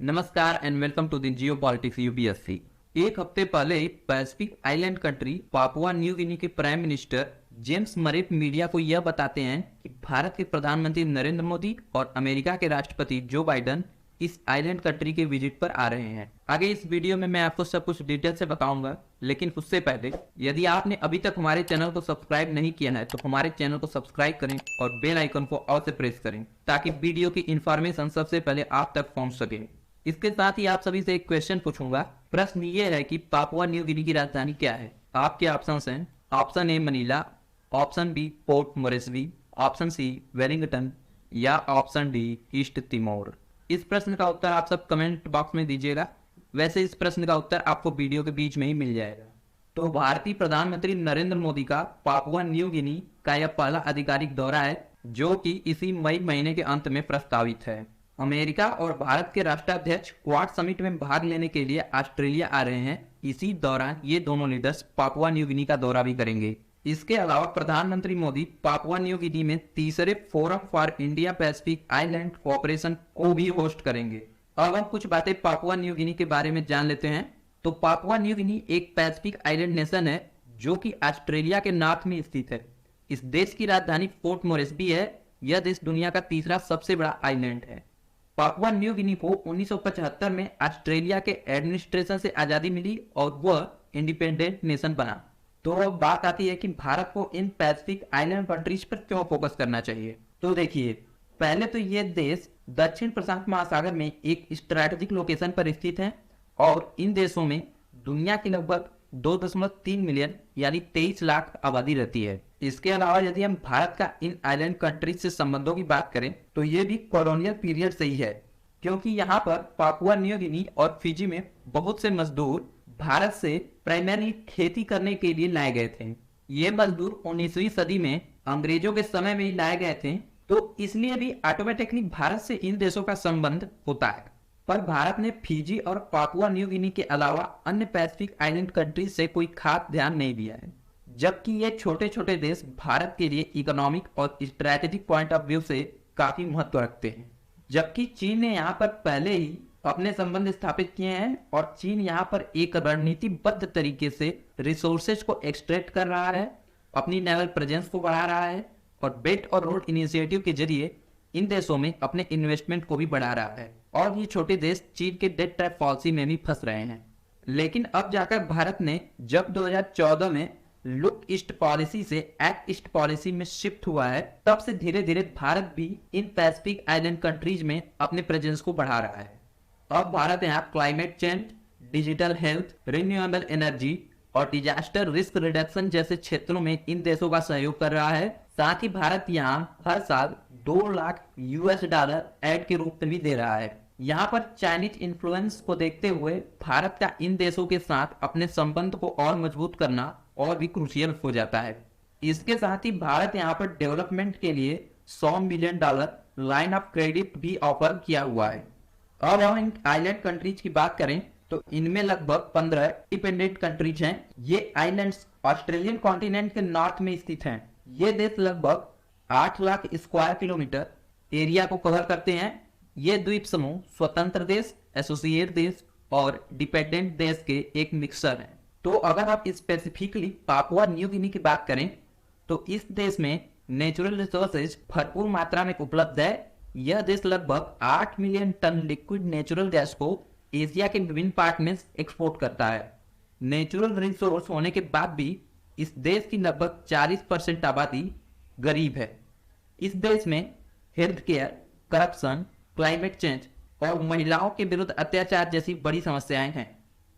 नमस्कार and welcome to the geopolitics UPSC. एक हफ्ते पहले pacific island country Papua New Guinea के prime minister James Marape media को यह बताते हैं कि भारत के प्रधानमंत्री नरेंद्र मोदी और अमेरिका के राष्ट्रपति जो बाइडन इस आइलैंड कंट्री के विजिट पर आ रहे हैं। आगे इस वीडियो में मैं आपको सब कुछ डिटेल से बताऊंगा, लेकिन उससे पहले यदि आपने अभी तक हमारे चैनल को सब्सक्राइब नहीं किया है तो हमारे चैनल को सब्सक्राइब करें और बेल आइकन को ऑल से प्रेस करें ताकि वीडियो की इंफॉर्मेशन सबसे पहले आप तक पहुंच सके। इसके साथ ही आप सभी से एक क्वेश्चन पूछूंगा। प्रश्न ये है कि पापुआ न्यू गिनी की राजधानी क्या है। आपके ऑप्शंस हैं option A Manila, option B Port Moresby, option C Wellington या ऑप्शन डी ईस्ट तिमोर। इस प्रश्न का उत्तर आप सब कमेंट बॉक्स में दीजिएगा। वैसे इस प्रश्न का उत्तर आपको वीडियो के बीच में ही मिल जाएगा। तो भारतीय प्रधानमंत्री नरेंद्र मोदी का पापुआ न्यू गिनी का यह पहला आधिकारिक दौरा है जो कि इसी मई महीने के अंत में प्रस्तावित है। अमेरिका और भारत के राष्ट्राध्यक्ष क्वाड समिट में भाग लेने के लिए ऑस्ट्रेलिया आ रहे हैं। इसी दौरान ये दोनों लीडर्स पापुआ न्यू गिनी का दौरा भी करेंगे। इसके अलावा प्रधानमंत्री मोदी पापुआ न्यू गिनी में तीसरे forum for India Pacific island cooperation को भी होस्ट करेंगे। अब हम कुछ बातें पापुआ न्यू गिनी के बारे में जान लेते हैं। तो पापुआ न्यू गिनी एक पैसिफिक आइलैंड नेशन है जो कि ऑस्ट्रेलिया के नॉर्थ में स्थित है। इस देश की राजधानी पोर्ट मोरेस्बी है। यह देश दुनिया का तीसरा सबसे बड़ा आइलैंड है। पापुआ न्यू गिनी को 1975 में ऑस्ट्रेलिया के एडमिनिस्ट्रेशन से आजादी मिली और वह इंडिपेंडेंट नेशन बना। तो अब बात आती है कि भारत को इन पैसिफिक आइलैंड कंट्रीज पर क्यों फोकस करना चाहिए। तो देखिए, पहले तो ये देश दक्षिण प्रशांत महासागर में एक स्ट्रैटेजिक लोकेशन पर स्थित है और इन देशों में दुनिया की लगभग 2.3 मिलियन यानी 23 लाख आबादी रहती है। इसके अलावा यदि हम भारत का इन आइलैंड कंट्रीज से संबंधों की बात करें तो ये भी कॉलोनियल पीरियड से ही है, क्योंकि यहाँ पर पापुआ न्यू गिनी और फिजी में बहुत से मजदूर भारत से प्राइमरी खेती करने के लिए लाए गए थे। ये मजदूर 19वीं सदी में अंग्रेजों के समय में ही लाए गए थे, तो इसलिए भी ऑटोमेटिकली भारत से इन देशों का संबंध होता है। पर भारत ने फिजी और पापुआ न्यू गिनी के अलावा अन्य पैसिफिक आइलैंड कंट्रीज से कोई खास ध्यान नहीं दिया है, जबकि ये छोटे छोटे देश भारत के लिए इकोनॉमिक और स्ट्रैटेजिक पॉइंट ऑफ व्यू से काफी महत्व रखते हैं। जबकि चीन ने यहाँ पर पहले ही अपने संबंध स्थापित किए हैं और चीन यहाँ पर एक रणनीतिबद्ध तरीके से रिसोर्सेज को एक्सट्रैक्ट कर रहा है, अपनी नेवल प्रेजेंस को बढ़ा रहा है और बेल्ट और रोड इनिशिएटिव के जरिए इन देशों में अपने इन्वेस्टमेंट को भी बढ़ा रहा है। और ये छोटे देश चीन के डेट ट्रैप पॉलिसी में भी फंस रहे हैं। लेकिन अब जाकर भारत ने जब 2014 में लुक ईस्ट पॉलिसी से एक्ट ईस्ट पॉलिसी में शिफ्ट हुआ है, तब से धीरे धीरे भारत भी इन पैसिफिक आइलैंड कंट्रीज में अपने प्रेजेंस को बढ़ा रहा है। अब भारत यहाँ climate change, digital health, renewable energy और डिजास्टर रिस्क रिडक्शन जैसे क्षेत्रों में इन देशों का सहयोग कर रहा है। साथ ही भारत यहाँ हर साल $2 लाख ऐड के रूप में भी दे रहा है। यहाँ पर चाइनीज इन्फ्लुएंस को देखते हुए भारत का इन देशों के साथ अपने संबंध को और मजबूत करना और भी क्रूशियल हो जाता है। इसके साथ ही भारत यहाँ पर डेवलपमेंट के लिए $100 मिलियन लाइन ऑफ क्रेडिट भी ऑफर किया हुआ है। अब हम इन आइलैंड कंट्रीज की बात करें तो इनमें लगभग 15 इंडिपेंडेंट कंट्रीज हैं। ये आइलैंड्स ऑस्ट्रेलियन कॉन्टिनेंट के नॉर्थ में स्थित हैं। ये देश लगभग 8 लाख स्क्वायर किलोमीटर एरिया को कवर करते हैं। ये द्वीप समूह स्वतंत्र देश, एसोसिएट देश और डिपेंडेंट देश के एक मिक्सचर है। तो अगर आप स्पेसिफिकली पापुआ न्यू गिनी की बात करें तो इस देश में नेचुरल रिसोर्सेज भरपूर मात्रा में उपलब्ध है। यह देश लगभग 8 million tonne liquid natural gas को एशिया के विभिन्न पार्ट में एक्सपोर्ट करता है। नेचुरल रिसोर्स होने के बाद भी इस देश की लगभग 40% आबादी गरीब है। इस देश में health care, corruption, climate change और महिलाओं के विरुद्ध अत्याचार जैसी बड़ी समस्याएं हैं।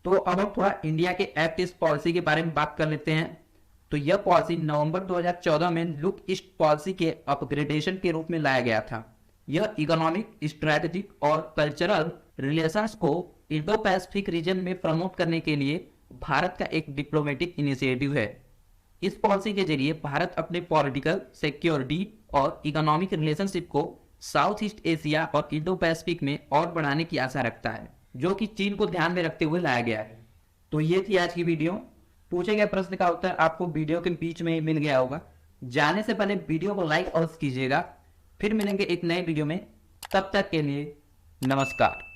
तो अब हम थोड़ा इंडिया के एक्ट ईस्ट पॉलिसी के बारे में बात कर लेते हैं। तो यह पॉलिसी नवंबर 2014 में लुक ईस्ट पॉलिसी के अपग्रेडेशन के रूप में लाया गया था। यह इकोनॉमिक, स्ट्रैटेजिक और कल्चरल रिलेशंस को इंडो पैसिफिक रीजन में प्रमोट करने के लिए भारत का एक डिप्लोमेटिक इनिशिएटिव है। इस पॉलिसी के जरिए भारत अपने पॉलिटिकल, सिक्योरिटी और इकोनॉमिक रिलेशनशिप को साउथ ईस्ट एशिया और इंडो पैसिफिक में और बढ़ाने की आशा रखता है, जो कि चीन को ध्यान में रखते हुए लाया गया है। तो ये थी आज की वीडियो। पूछे गए प्रश्न का उत्तर आपको वीडियो के बीच में ही मिल गया होगा। जाने से पहले वीडियो को लाइक और कीजिएगा। फिर मिलेंगे एक नए वीडियो में, तब तक के लिए नमस्कार।